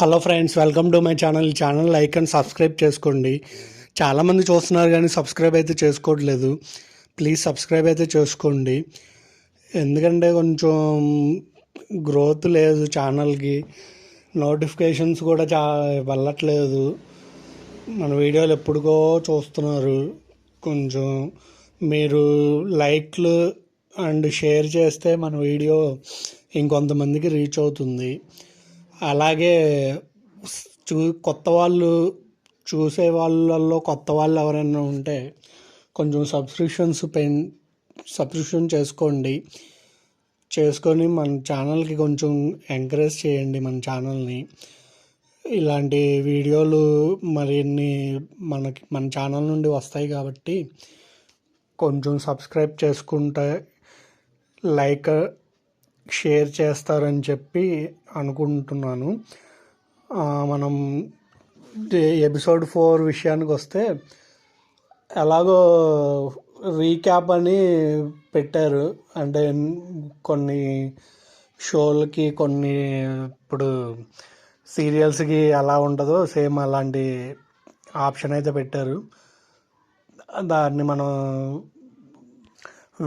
Hello friends, welcome to my channel. ఈ channel like and subscribe చేసుకోండి. చాలామంది చూస్తున్నారు కానీ సబ్స్క్రైబ్ అయితే చేసుకోవట్లేదు. ప్లీజ్ సబ్స్క్రైబ్ అయితే చేసుకోండి. ఎందుకంటే కొంచెం గ్రోత్ లేదు ఛానల్కి. నోటిఫికేషన్స్ కూడా వెళ్ళట్లేదు. మన వీడియోలు ఎప్పుడుకో చూస్తున్నారు. కొంచెం మీరు లైక్లు అండ్ షేర్ చేస్తే మన వీడియో ఇంకొంతమందికి రీచ్ అవుతుంది. అలాగే కొత్త వాళ్ళు చూసే వాళ్ళల్లో కొత్త వాళ్ళు ఎవరైనా ఉంటే కొంచెం సబ్స్క్రిప్షన్ చేసుకొని మన ఛానల్కి కొంచెం ఎంకరేజ్ చేయండి. మన ఛానల్ని ఇలాంటి వీడియోలు మరిన్ని మన ఛానల్ నుండి వస్తాయి కాబట్టి కొంచెం సబ్స్క్రైబ్ చేసుకుంటే లైక్ షేర్ చేస్తారని చెప్పి అనుకుంటున్నాను. మనం ఎపిసోడ్ 4 విషయానికి వస్తే, ఎలాగో రీక్యాప్ అని పెట్టారు. అంటే కొన్ని షోలకి కొన్ని ఇప్పుడు సీరియల్స్కి ఎలా ఉంటుందో సేమ్ అలాంటి ఆప్షన్ అయితే పెట్టారు. దాన్ని మనం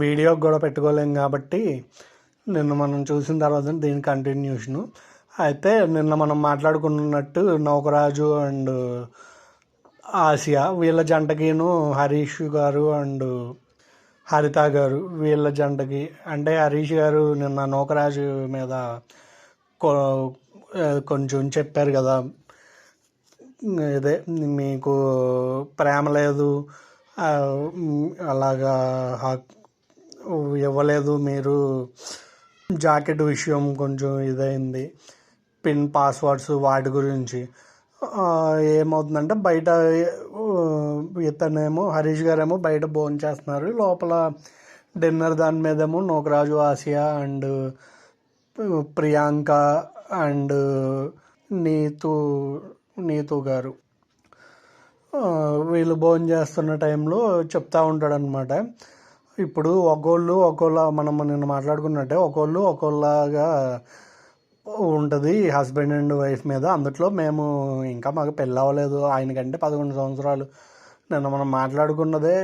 వీడియోకి కూడా పెట్టుకోలేం కాబట్టి నిన్న మనం చూసిన తర్వాత దీని కంటిన్యూషను. అయితే నిన్న మనం మాట్లాడుకున్నట్టు నౌకరాజు అండ్ ఆసియా వీళ్ళ జంటకిను హరీష్ గారు అండ్ హరిత గారు వీళ్ళ జంటకి, అంటే హరీష్ గారు నిన్న నౌకరాజు మీద కొంచెం చెప్పారు కదా, ఇదే మీకు ప్రేమ లేదు, అలాగా ఇవ్వలేదు, మీరు జాకెట్ విషయం కొంచెం ఇదైంది, పిన్ పాస్వర్డ్స్ వాటి గురించి. ఏమవుతుందంటే బయట ఇతనేమో హరీష్ గారేమో బయట భోజనం చేస్తున్నారు, లోపల డిన్నర్ దాని మీదేమో నోకరాజు, ఆసియా అండ్ ప్రియాంక అండ్ నీతు గారు వీళ్ళు భోజనం చేస్తున్న టైంలో చెప్తా ఉంటాడనమాట. ఇప్పుడు ఒక్కోళ్ళ మనం నిన్న మాట్లాడుకున్నట్టే ఒక్కోళ్ళగా ఉంటుంది హస్బెండ్ అండ్ వైఫ్ మీద. అందుట్లో మేము ఇంకా మాకు పెళ్ళి అవ్వలేదు, ఆయనకంటే 11 సంవత్సరాలు. నిన్న మనం మాట్లాడుకున్నదే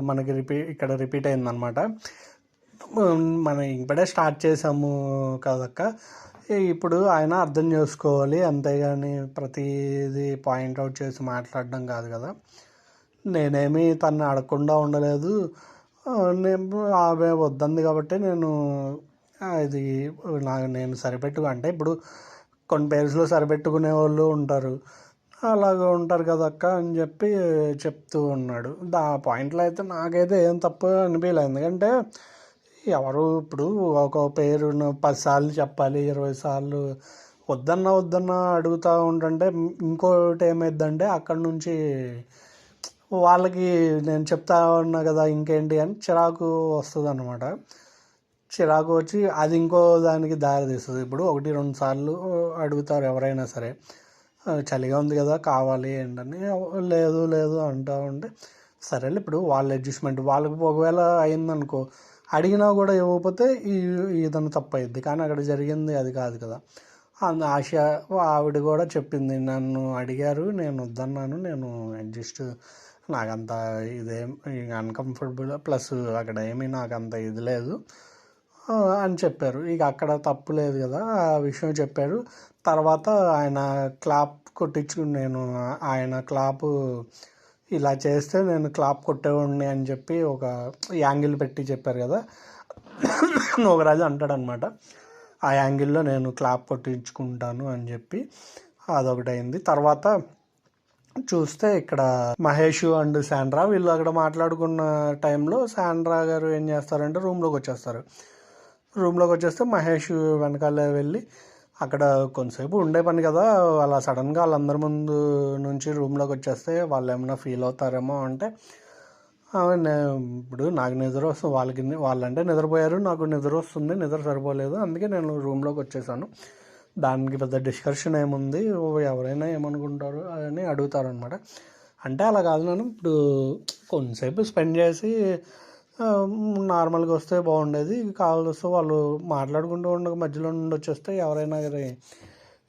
మనకి రిపీట్ అయిందనమాట. మనం ఇప్పుడే స్టార్ట్ చేసాము కదక్క. ఇప్పుడు ఆయన అర్థం చేసుకోవాలి, అంతేగాని ప్రతిదీ పాయింట్అవుట్ చేసి మాట్లాడడం కాదు కదా. నేనేమి తను అడగకుండా ఉండలేదు. ఆమె వద్దంది కాబట్టి నేను అంటే ఇప్పుడు కొన్ని పేర్స్లో సరిపెట్టుకునే వాళ్ళు ఉంటారు, అలాగ ఉంటారు కదక్క అని చెప్పి చెప్తూ ఉన్నాడు. పాయింట్లో అయితే నాకైతే ఏం తప్పు అనిపించలేదు. ఎందుకంటే ఎవరు ఇప్పుడు ఒక పేరు 10 సార్లు చెప్పాలి, 20 సార్లు వద్దన్నా అడుగుతూ ఉంటుంటే ఇంకోటి ఏమైందంటే అక్కడి నుంచి వాళ్ళకి నేను చెప్తా ఉన్నా కదా ఇంకేంటి అని చిరాకు వస్తుంది అనమాట. చిరాకు వచ్చి అది ఇంకో దానికి దారి తీస్తుంది. ఇప్పుడు 1-2 సార్లు అడుగుతారు ఎవరైనా సరే, చలిగా ఉంది కదా కావాలి ఏంటని, లేదు అంటూ ఉంటే సరేలే. ఇప్పుడు వాళ్ళ అడ్జస్ట్మెంట్ వాళ్ళకి ఒకవేళ అయిందనుకో, అడిగినా కూడా ఇవ్వకపోతే ఇతను తప్పు అయింది. కానీ అక్కడ జరిగింది అది కాదు కదా. ఆశ ఆవిడ కూడా చెప్పింది, నన్ను అడిగారు, నేను వద్దన్నాను, నేను అడ్జస్ట్, నాకంత ఇదేం అన్కంఫర్టబుల్, ప్లస్ అక్కడ ఏమీ నాకంత ఇది లేదు అని చెప్పారు. ఇక అక్కడ తప్పు లేదు కదా, ఆ విషయం చెప్పారు. తర్వాత ఆయన క్లాప్ ఆయన క్లాపు ఇలా చేస్తే నేను క్లాప్ కొట్టేవాడిని అని చెప్పి ఒక యాంగిల్ పెట్టి చెప్పారు కదా. నోగరాజు అంటాడనమాట, ఆ యాంగిల్లో నేను క్లాప్ కొట్టించుకుంటాను అని చెప్పి అదొకటి అయింది. తర్వాత చూస్తే ఇక్కడ మహేష్ అండ్ శాండ్రా వీళ్ళు అక్కడ మాట్లాడుకున్న టైంలో శాండ్రా గారు ఏం చేస్తారంటే రూమ్లోకి వచ్చేస్తే మహేష్ వెనకాలే వెళ్ళి అక్కడ కొంతసేపు ఉండే పని కదా, అలా సడన్గా వాళ్ళందరి ముందు నుంచి రూమ్లోకి వచ్చేస్తే వాళ్ళు ఏమైనా ఫీల్ అవుతారేమో అంటే, ఇప్పుడు నాకు నిద్ర వస్తుంది, వాళ్ళంటే నిద్రపోయారు, నాకు నిద్ర వస్తుంది, నిద్ర సరిపోలేదు, అందుకే నేను రూమ్లోకి వచ్చేసాను, దానికి పెద్ద డిస్కషన్ ఏముంది, ఎవరైనా ఏమనుకుంటారు అని అడుగుతారనమాట. అంటే అలా కాదు, నేను ఇప్పుడు కొంతసేపు స్పెండ్ చేసి నార్మల్గా వస్తే బాగుండేది, కావాలి వస్తే వాళ్ళు మాట్లాడుకుంటూ ఉండక మధ్యలో నుండి వచ్చేస్తే ఎవరైనా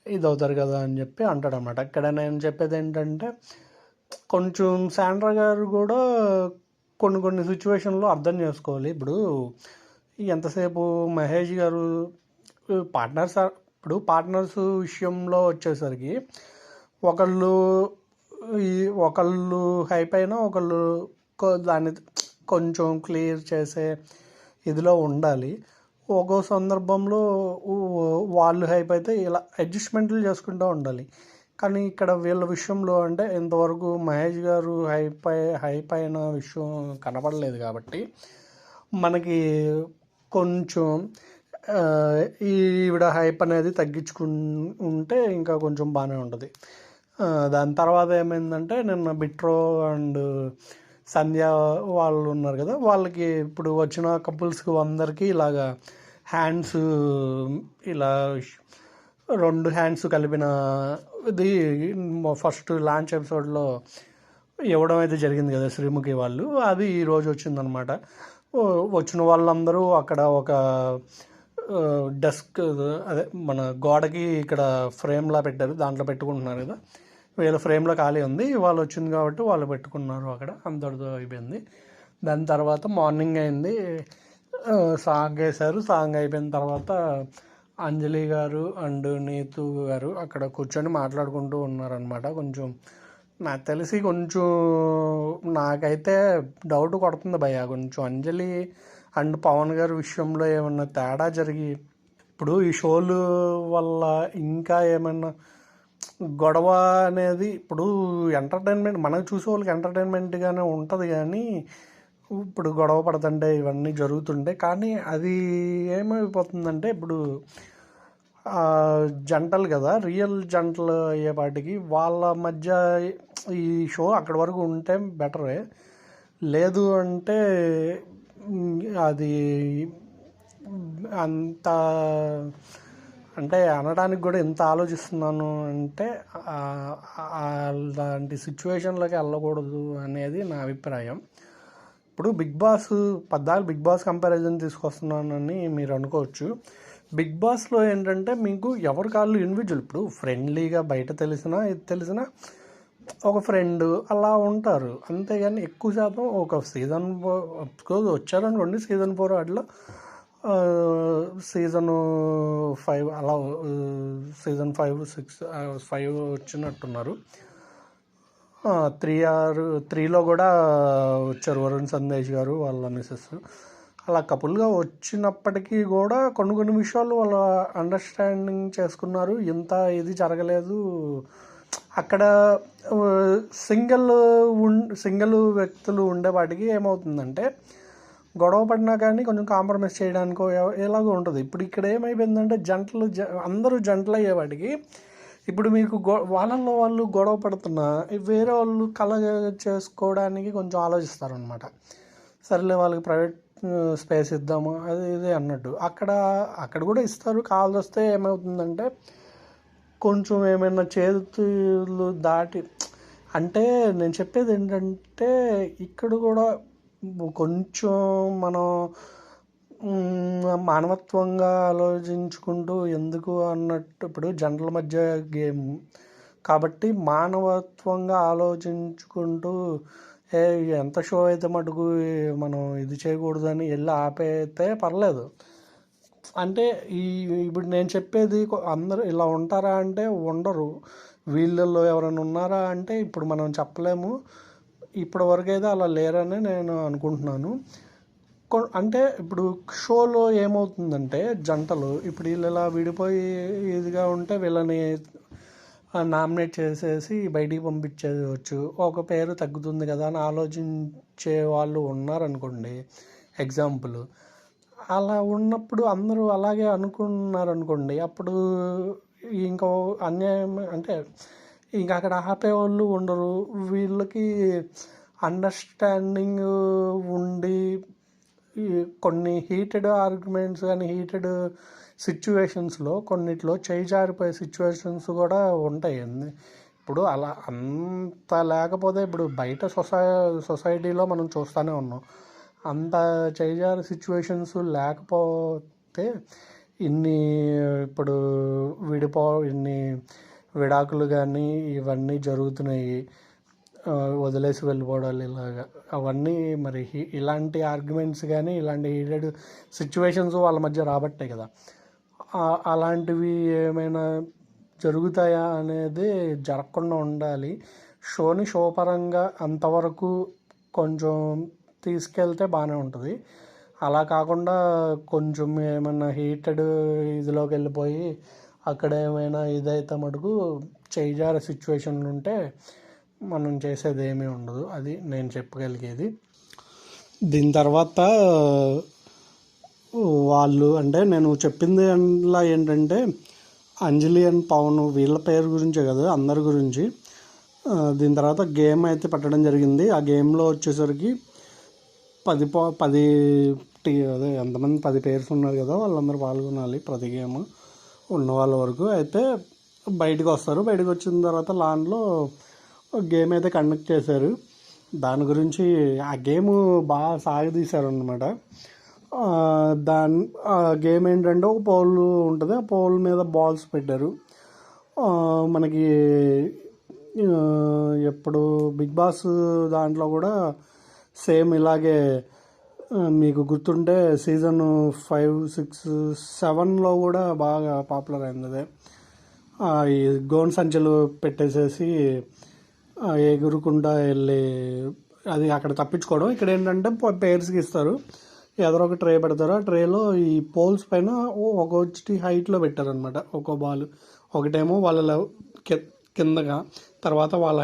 ఇది అవుతారు కదా అని చెప్పి అంటాడనమాట. ఇక్కడ నేను చెప్పేది ఏంటంటే కొంచెం శాండ్రా గారు కూడా కొన్ని కొన్ని సిచ్యువేషన్లో అర్థం చేసుకోవాలి. ఇప్పుడు ఎంతసేపు మహేష్ గారు పార్ట్నర్స్ ఇప్పుడు పార్ట్నర్స్ విషయంలో వచ్చేసరికి ఒకళ్ళు ఈ ఒకళ్ళు హైప్ అయినా ఒకళ్ళు దాన్ని కొంచెం క్లియర్ చేసే ఇదిలో ఉండాలి. ఒక్కో సందర్భంలో వాళ్ళు హైప్ అయితే ఇలా అడ్జస్ట్మెంట్లు చేసుకుంటూ ఉండాలి. కానీ ఇక్కడ వీళ్ళ విషయంలో అంటే ఇంతవరకు మహేష్ గారు హైప్ అయిన విషయం కనపడలేదు కాబట్టి మనకి కొంచెం ఈవిడ హైప్ అనేది ఉంటే ఇంకా కొంచెం బాగానే ఉంటుంది. దాని తర్వాత ఏమైందంటే నిన్న బిట్రో అండ్ సంధ్య వాళ్ళు ఉన్నారు కదా, వాళ్ళకి ఇప్పుడు వచ్చిన కపుల్స్కి అందరికీ ఇలాగా హ్యాండ్స్ ఇలా 2 హ్యాండ్స్ కలిపిన ఇది ఫస్ట్ లాంచ్ ఎపిసోడ్లో ఇవ్వడం అయితే జరిగింది కదా శ్రీముఖి వాళ్ళు. అది ఈరోజు వచ్చిందనమాట. వచ్చిన వాళ్ళందరూ అక్కడ ఒక డెస్క్ అదే మన గోడకి ఇక్కడ ఫ్రేమ్లా పెట్టారు, దాంట్లో పెట్టుకుంటున్నారు కదా. వీళ్ళ ఫ్రేమ్లో ఖాళీ ఉంది, వాళ్ళు వచ్చింది కాబట్టి వాళ్ళు పెట్టుకున్నారు అక్కడ. అంతటితో అయిపోయింది. దాని తర్వాత మార్నింగ్ అయింది, సాంగ్ వేశారు. సాంగ్ అయిపోయిన తర్వాత అంజలి గారు అండ్ నీతు గారు అక్కడ కూర్చొని మాట్లాడుకుంటూ ఉన్నారనమాట. కొంచెం నాకు తెలిసి కొంచెం నాకైతే డౌట్ కొడుతుంది భయ్య, కొంచెం అంజలి అండ్ పవన్ గారి విషయంలో ఏమన్నా తేడా జరిగి ఇప్పుడు ఈ షోలు వల్ల ఇంకా ఏమన్నా గొడవ అనేది ఇప్పుడు ఎంటర్టైన్మెంట్ మనకు చూసే వాళ్ళకి ఎంటర్టైన్మెంట్గానే ఉంటుంది, కానీ ఇప్పుడు గొడవ పడుతుంటే ఇవన్నీ జరుగుతుంటే కానీ అది ఏమైపోతుందంటే ఇప్పుడు జంటలు కదా, రియల్ జంటలు అయ్యేపాటికి వాళ్ళ మధ్య ఈ షో అక్కడి వరకు ఉంటే బెటరే. లేదు అంటే అది అంత అంటే అనడానికి కూడా ఎంత ఆలోచిస్తున్నాను అంటే అలాంటి సిచ్యువేషన్లోకి వెళ్ళకూడదు అనేది నా అభిప్రాయం. ఇప్పుడు Bigg Boss Bigg Boss comparison తీసుకొస్తున్నానని మీరు అనుకోవచ్చు. బిగ్ బాస్లో ఏంటంటే మీకు ఎవరి కాళ్ళు ఇండివిజువల్. ఇప్పుడు ఫ్రెండ్లీగా బయట తెలిసినా ఒక ఫ్రెండ్ అలా ఉంటారు, అంతేగాని ఎక్కువ శాతం ఒక సీజన్ 4 వచ్చారనుకోండి, సీజన్ 4 వాటిలో సీజన్ 5 అలా సీజన్ 5, 6, 5 వచ్చినట్టున్నారు. 3లో కూడా వచ్చారు వరుణ్ సందేశ్ గారు వాళ్ళ మిసెస్. అలా కపుల్గా వచ్చినప్పటికీ కూడా కొన్ని విషయాలు వాళ్ళ అండర్స్టాండింగ్ చేసుకున్నారు. ఇంత ఇది జరగలేదు అక్కడ. సింగిల్ వ్యక్తులు ఉండేవాటికి ఏమవుతుందంటే గొడవ పడినా కానీ కొంచెం కాంప్రమైజ్ చేయడానికో ఎలాగో ఉంటుంది. ఇప్పుడు ఇక్కడ ఏమైపోయిందంటే అందరూ జంటలు అయ్యేవాటికి ఇప్పుడు మీకు వాళ్ళల్లో వాళ్ళు గొడవ పడుతున్నా వేరే వాళ్ళు చేసుకోవడానికి కొంచెం ఆలోచిస్తారనమాట. సరేలే వాళ్ళకి ప్రైవేట్ స్పేస్ ఇద్దాము అది ఇది అన్నట్టు. అక్కడ కూడా ఇస్తారు. కాల్ వస్తే ఏమవుతుందంటే కొంచెం ఏమైనా చేతులు దాటి అంటే నేను చెప్పేది ఏంటంటే ఇక్కడ కూడా కొంచెం మనం మానవత్వంగా ఆలోచించుకుంటూ ఎందుకు అన్నట్టు. ఇప్పుడు జంటల మధ్య గేమ్ కాబట్టి మానవత్వంగా ఆలోచించుకుంటూ ఎంత షో అయితే మటుకు మనం ఇది చేయకూడదని వెళ్ళి ఆపేస్తే పర్లేదు. అంటే ఇప్పుడు నేను చెప్పేది అందరూ ఇలా ఉంటారా అంటే ఉండరు. వీళ్ళల్లో ఎవరైనా ఉన్నారా అంటే ఇప్పుడు మనం చెప్పలేము. ఇప్పటి వరకు అయితే అలా లేరని నేను అనుకుంటున్నాను. అంటే ఇప్పుడు షోలో ఏమవుతుందంటే జంటలు ఇప్పుడు వీళ్ళు ఇలా విడిపోయి ఇదిగా ఉంటే వీళ్ళని నామినేట్ చేసేసి బయటికి పంపించేయవచ్చు, ఒక పేరు తగ్గుతుంది కదా అని ఆలోచించే వాళ్ళు ఉన్నారనుకోండి. ఎగ్జాంపుల్ అలా ఉన్నప్పుడు అందరూ అలాగే అనుకున్నారనుకోండి, అప్పుడు ఇంకో అన్యాయం అంటే ఇంకా అక్కడ ఆపేవాళ్ళు ఉండరు. వీళ్ళకి అండర్స్టాండింగ్ ఉండి కొన్ని హీటెడ్ ఆర్గ్యుమెంట్స్ కానీ హీటెడ్ సిచ్యువేషన్స్లో కొన్నిట్లో చేయి జారిపోయే సిచ్యువేషన్స్ కూడా ఉంటాయి. ఇప్పుడు అలా అంత లేకపోతే ఇప్పుడు బయట సొసైటీలో మనం చూస్తూనే ఉన్నాం. అంత చేయి జారే సిచ్యువేషన్స్ లేకపోతే ఇన్ని ఇప్పుడు ఇన్ని విడాకులు కానీ ఇవన్నీ జరుగుతున్నాయి, వదిలేసి వెళ్ళిపోవడాలు ఇలాగా అవన్నీ మరి ఇలాంటి ఆర్గ్యుమెంట్స్ కానీ ఇలాంటి హీటెడ్ సిచ్యువేషన్స్ వాళ్ళ మధ్య రాబట్టాయి కదా. అలాంటివి ఏమైనా జరుగుతాయా అనేది జరగకుండా ఉండాలి. షోని షో పరంగా అంతవరకు కొంచెం తీసుకెళ్తే బాగానే ఉంటుంది. అలా కాకుండా కొంచెం ఏమన్నా హీటెడ్ ఇదిలోకి వెళ్ళిపోయి అక్కడ ఏమైనా ఇదైతే మటుకు చేజారే సిచ్యువేషన్లు ఉంటే మనం చేసేది ఏమీ ఉండదు. అది నేను చెప్పగలిగేది. దీని తర్వాత వాళ్ళు అంటే నేను చెప్పింది అందులో ఏంటంటే అంజలి అండ్ పవన్ వీళ్ళ పేరు గురించే కదా, అందరి గురించి. దీని తర్వాత గేమ్ అయితే పెట్టడం జరిగింది. ఆ గేమ్లో వచ్చేసరికి 10 అదే ఎంతమంది 10 పేర్స్ ఉన్నారు కదా, వాళ్ళందరూ పాల్గొనాలి ప్రతి గేమ్ ఉన్న వాళ్ళ వరకు. అయితే బయటకు వస్తారు. బయటకు వచ్చిన తర్వాత లాన్లో గేమ్ అయితే కండక్ట్ చేశారు. దాని గురించి ఆ గేమ్ బాగా సాగదీశారు అన్నమాట. ఆ గేమ్ ఏంటంటే ఒక పోల్ ఉంటుంది. ఆ పోల్ మీద బాల్స్ పెట్టారు. మనకి ఎప్పుడు బిగ్ బాస్ దాంట్లో కూడా సేమ్ ఇలాగే మీకు గుర్తుంటే సీజన్ 5, 6, 7లో కూడా బాగా పాపులర్ అయింది అదే. ఈ గోన్ సంచులు పెట్టేసేసి ఎగురుకుంటా వెళ్ళి అది అక్కడ తప్పించుకోవడం. ఇక్కడ ఏంటంటే పేర్స్కి ఇస్తారు, ఎదరొక ట్రే పెడతారు. ఆ ట్రేలో ఈ పోల్స్ పైన ఒక్కొక్కటి హైట్లో పెట్టారనమాట. ఒక్కో బాల్ ఒకటేమో వాళ్ళ కిందగా, తర్వాత వాళ్ళ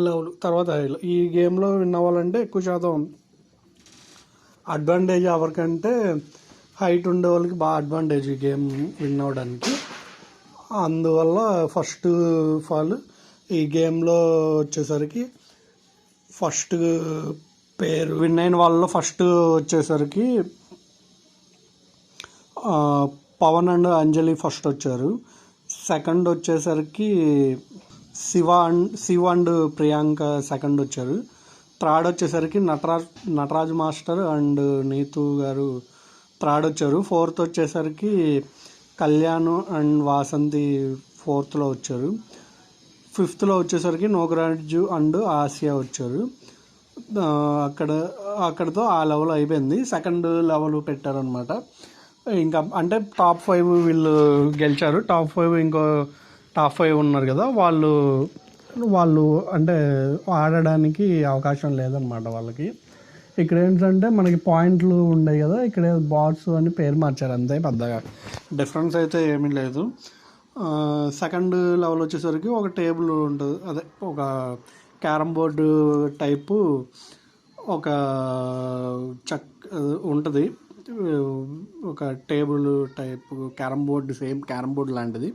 లెవెల్, తర్వాత ఈ గేమ్లో విన్ అవ్వాలంటే ఎక్కువ శాతం అడ్వాంటేజ్ ఎవరికంటే హైట్ ఉండే వాళ్ళకి బాగా అడ్వాంటేజ్ ఈ గేమ్ విన్ అవ్వడానికి. అందువల్ల ఫస్ట్ ఆఫ్ ఆల్ ఈ గేమ్లో వచ్చేసరికి ఫస్ట్ పేరు విన్ అయిన వాళ్ళలో ఫస్ట్ వచ్చేసరికి పవన్ అండ్ అంజలి ఫస్ట్ వచ్చారు. సెకండ్ వచ్చేసరికి శివ అండ్ ప్రియాంక సెకండ్ వచ్చారు. థర్డ్ వచ్చేసరికి నటరాజ్ మాస్టర్ అండ్ నీతు గారు థర్డ్ వచ్చారు. ఫోర్త్ వచ్చేసరికి కళ్యాణ్ అండ్ వాసంతి ఫోర్త్లో వచ్చారు. ఫిఫ్త్లో వచ్చేసరికి నోగరాజు అండ్ ఆసియా వచ్చారు. అక్కడతో ఆ లెవెల్ అయిపోయింది. సెకండ్ లెవెల్ పెట్టారనమాట. ఇంకా అంటే టాప్ 5 వీళ్ళు గెలిచారు. ఇంకో టాప్ 5 ఉన్నారు కదా, వాళ్ళు అంటే ఆడడానికి అవకాశం లేదనమాట వాళ్ళకి. ఇక్కడ ఏంటంటే మనకి పాయింట్లు ఉండేవి కదా, ఇక్కడ బాట్స్ అని పేరు మార్చారు అంతే, పెద్దగా డిఫరెన్స్ అయితే ఏమీ లేదు. సెకండ్ లెవెల్ వచ్చేసరికి ఒక టేబుల్ ఉంటుంది, అదే ఒక క్యారమ్ బోర్డు టైపు ఒక ఉంటుంది, ఒక table type carrom board, same carrom board లాంటిది.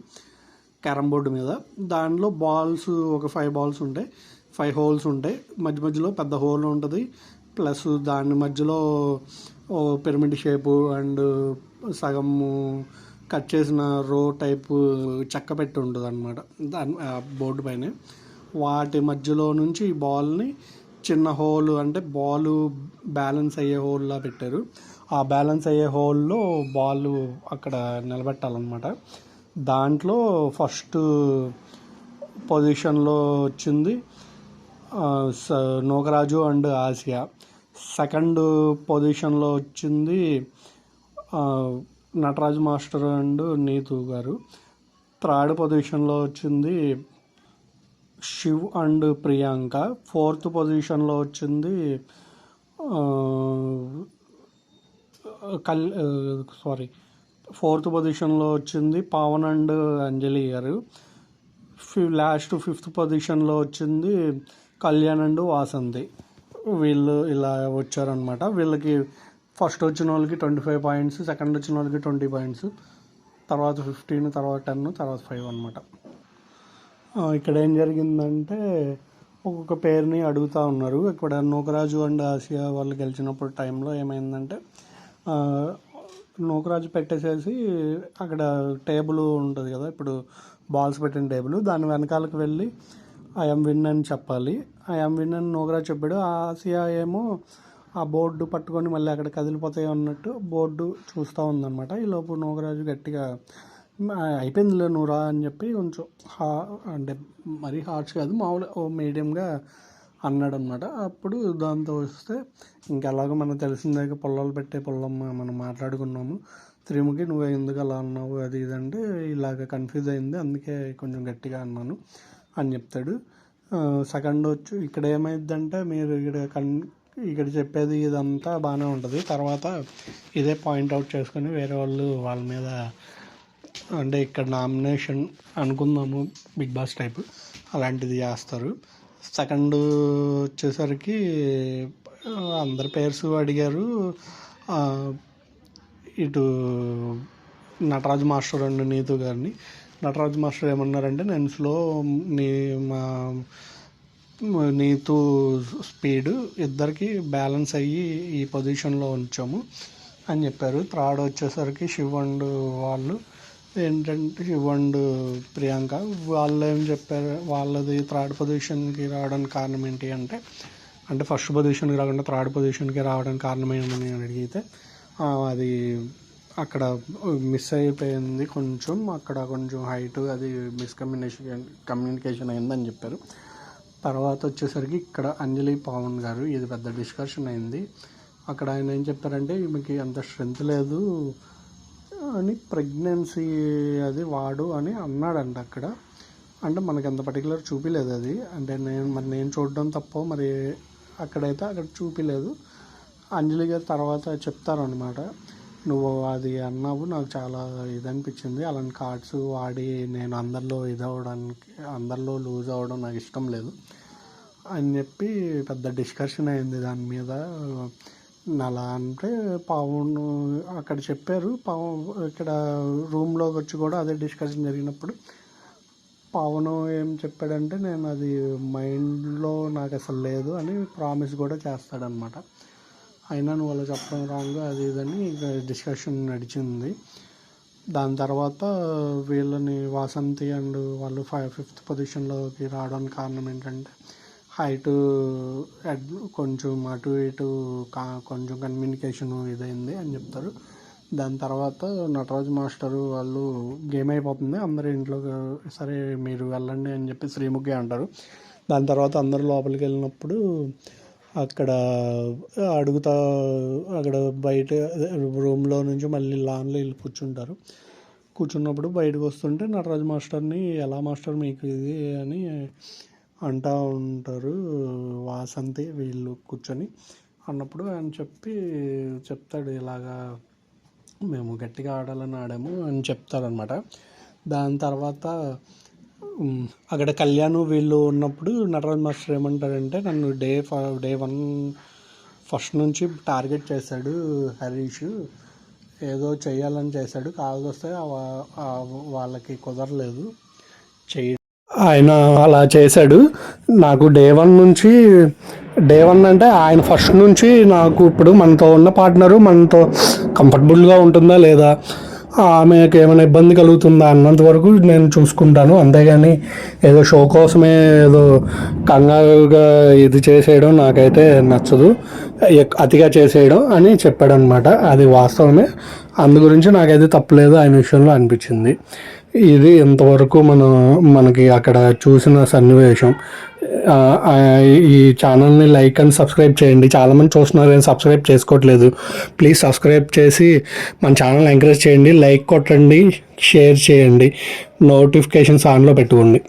క్యారమ్ బోర్డు మీద దానిలో బాల్స్ ఒక 5 బాల్స్ ఉంటాయి, 5 హోల్స్ ఉంటాయి. మధ్యలో పెద్ద హోల్ ఉంటుంది, ప్లస్ దాని మధ్యలో పిరమిడ్ షేపు అండ్ సగం కట్ చేసిన రో టైపు చెక్క పెట్టి ఉంటుంది అనమాట దాని బోర్డు పైన. వాటి మధ్యలో నుంచి ఈ బాల్ని చిన్న హోల్, అంటే బాల్ బ్యాలెన్స్ అయ్యే హోల్లా పెట్టారు. ఆ బ్యాలెన్స్ అయ్యే హోల్లో బాల్ అక్కడ నిలబెట్టాలన్నమాట. దాంట్లో ఫస్ట్ పొజిషన్లో వచ్చింది నోగరాజు అండ్ ఆసియా. సెకండ్ పొజిషన్లో వచ్చింది నటరాజ్ మాస్టర్ అండ్ నీతు గారు. థర్డ్ పొజిషన్లో వచ్చింది శివ్ అండ్ ప్రియాంక. ఫోర్త్ పొజిషన్లో వచ్చింది ఫోర్త్ పొజిషన్లో వచ్చింది పవన్ అండ్ అంజలి గారు. లాస్ట్ 5th పొజిషన్లో వచ్చింది కళ్యాణ్ అండ్ వాసంతి. వీళ్ళు ఇలా వచ్చారనమాట. వీళ్ళకి ఫస్ట్ వచ్చిన వాళ్ళకి 25 పాయింట్స్, సెకండ్ వచ్చిన వాళ్ళకి 20 పాయింట్స్, తర్వాత 15, తర్వాత 10, తర్వాత 5 అనమాట. ఇక్కడ ఏం జరిగిందంటే ఒక్కొక్క పేరుని అడుగుతూ ఉన్నారు. ఇక్కడ నూకరాజు అండ్ ఆసియా వాళ్ళు గెలిచినప్పుడు టైంలో ఏమైందంటే నూకరాజు పెట్టేసేసి అక్కడ టేబుల్ ఉంటుంది కదా, ఇప్పుడు బాల్స్ పెట్టిన టేబుల్, దాని వెనకాలకు వెళ్ళి ఐఎమ్ విన్ అని చెప్పాలి. ఐఎమ్ విన్ అని నూకరాజు చెప్పాడు. ఆసియా ఏమో ఆ బోర్డు పట్టుకొని మళ్ళీ అక్కడ కదిలిపోతాయి అన్నట్టు బోర్డు చూస్తూ ఉందన్నమాట. ఈలోపు నూకరాజు గట్టిగా అయిపోయిందిలే నువ్వు రా అని చెప్పి కొంచెం అంటే మరీ హార్ష్ కాదు, మామూలు ఓ మీడియంగా అన్నాడనమాట. అప్పుడు దాంతో వస్తే ఇంకెలాగో మనకు తెలిసిందే, పొలాలు పెట్టే పొల్లమ్మ మనం మాట్లాడుకున్నాము, త్రిముఖి నువ్వు ఎందుకు అలా అన్నావు అది ఇది అంటే ఇలాగ కన్ఫ్యూజ్ అయింది అందుకే కొంచెం గట్టిగా అన్నాను అని చెప్తాడు. సెకండ్ వచ్చి ఇక్కడ ఏమైందంటే మీరు ఇక్కడ చెప్పేది ఇదంతా బాగానే ఉంటుంది, తర్వాత ఇదే పాయింట్అవుట్ చేసుకొని వేరే వాళ్ళు వాళ్ళ మీద అంటే ఇక్కడ నామినేషన్ అనుకుందాము బిగ్ బాస్ టైప్ అలాంటిది చేస్తారు. సెకండ్ వచ్చేసరికి అందరి పేర్స్ అడిగారు. ఇటు నటరాజు మాస్టర్ అండ్ నీతు గారిని. నటరాజు మాస్టర్ ఏమన్నారంటే నేను స్లో మా నీతు స్పీడ్ ఇద్దరికి బ్యాలెన్స్ అయ్యి ఈ పొజిషన్లో ఉంచాము అని చెప్పారు. థర్డ్ వచ్చేసరికి శివ్ అండ్ వాళ్ళు ఏంటంటే శివ్ అండ్ ప్రియాంక వాళ్ళు ఏం చెప్పారు, వాళ్ళది థర్డ్ పొజిషన్కి రావడానికి కారణం ఏంటి అంటే ఫస్ట్ పొజిషన్కి రాకుండా థర్డ్ పొజిషన్కి రావడానికి కారణం ఏంటని అడిగితే అది అక్కడ మిస్ అయిపోయింది కొంచెం, అక్కడ కొంచెం హైట్ అది కమ్యూనికేషన్ అయిందని చెప్పారు. తర్వాత వచ్చేసరికి ఇక్కడ అంజలి పవన్ గారు ఇది పెద్ద డిస్కషన్ అయింది. అక్కడ ఆయన ఏం చెప్పారంటే ఈమెకి అంత స్ట్రెంత్ లేదు అని, ప్రెగ్నెన్సీ అది వాడు అని అన్నాడంట అక్కడ. అంటే మనకి అంత పర్టికులర్ చూపిలేదు అది, అంటే నేను చూడడం తప్ప మరి అక్కడైతే అక్కడ చూపిలేదు. అంజలి గారు తర్వాత చెప్తారనమాట, నువ్వు అది అన్నావు నాకు చాలా ఇది అనిపించింది, అలాంటి కార్డ్స్ వాడి నేను అందరిలో లూజ్ అవ్వడం నాకు ఇష్టం లేదు అని చెప్పి పెద్ద డిస్కషన్ అయింది దాని మీద. అలా అంటే పవన్ అక్కడ చెప్పారు, ఇక్కడ రూమ్లోకి వచ్చి కూడా అదే డిస్కషన్ జరిగినప్పుడు పవన్ ఏం చెప్పాడంటే నేను అది మైండ్లో నాకు అసలు లేదు అని ప్రామిస్ కూడా చేస్తాడనమాట. అయినా నువ్వు అలా చెప్పడం రాంగ్ అది ఇదని డిస్కషన్ నడిచింది. దాని తర్వాత వీళ్ళని వాసంతి అండ్ వాళ్ళు 5th పొజిషన్లోకి రావడానికి కారణం ఏంటంటే హైటు కొంచెం అటు ఇటు కొంచెం కమ్యూనికేషన్ ఇదైంది అని చెప్తారు. దాని తర్వాత నటరాజు మాస్టరు వాళ్ళు గేమ్ అయిపోతుంది అందరూ ఇంట్లోకి సరే మీరు వెళ్ళండి అని చెప్పి శ్రీముఖి అంటారు. దాని తర్వాత అందరూ లోపలికి వెళ్ళినప్పుడు అక్కడ అక్కడ బయట రూమ్లో నుంచి మళ్ళీ లాన్లో వెళ్ళి కూర్చున్నప్పుడు బయటకు వస్తుంటే నటరాజు మాస్టర్ని ఎలా మాస్టర్ మీకు ఇది అని అంటూ ఉంటారు వాసంతి వీళ్ళు కూర్చొని. అన్నప్పుడు ఆయన చెప్తాడు ఇలాగా మేము గట్టిగా ఆడాలని ఆడాము అని చెప్తారనమాట. దాని తర్వాత అక్కడ కళ్యాణ్ వీళ్ళు ఉన్నప్పుడు నటరాజ్ మాస్టర్ ఏమంటారంటే నన్ను డే 1 ఫస్ట్ నుంచి టార్గెట్ చేశాడు హరీష్, ఏదో చేయాలని చేశాడు, కావలొస్తే వాళ్ళకి కుదరలేదు ఆయన అలా చేశాడు. నాకు డే 1 అంటే ఆయన ఫస్ట్ నుంచి నాకు ఇప్పుడు మనతో ఉన్న పార్ట్నరు మనతో కంఫర్టబుల్గా ఉంటుందా లేదా, ఆమెకు ఏమైనా ఇబ్బంది కలుగుతుందా అన్నంత వరకు నేను చూసుకుంటాను, అంతేగాని ఏదో షో కోసమే ఏదో కంగారుగా ఇది చేసేయడం నాకైతే నచ్చదు, అతిగా చేసేయడం అని చెప్పాడనమాట. అది వాస్తవమే, అందు గురించి నాకైతే తప్పలేదు ఆయన విషయంలో అనిపించింది. ఇది ఇంతవరకు మనకి అక్కడ చూసిన సన్నివేశం. ఈ ఛానల్ని లైక్ అండ్ సబ్స్క్రైబ్ చేయండి. చాలామంది చూస్తున్నారు కానీ సబ్స్క్రైబ్ చేసుకోవట్లేదు. ప్లీజ్ సబ్స్క్రైబ్ చేసి మన ఛానల్ ఎంకరేజ్ చేయండి, లైక్ కొట్టండి, షేర్ చేయండి, నోటిఫికేషన్స్ ఆన్లో పెట్టుకోండి.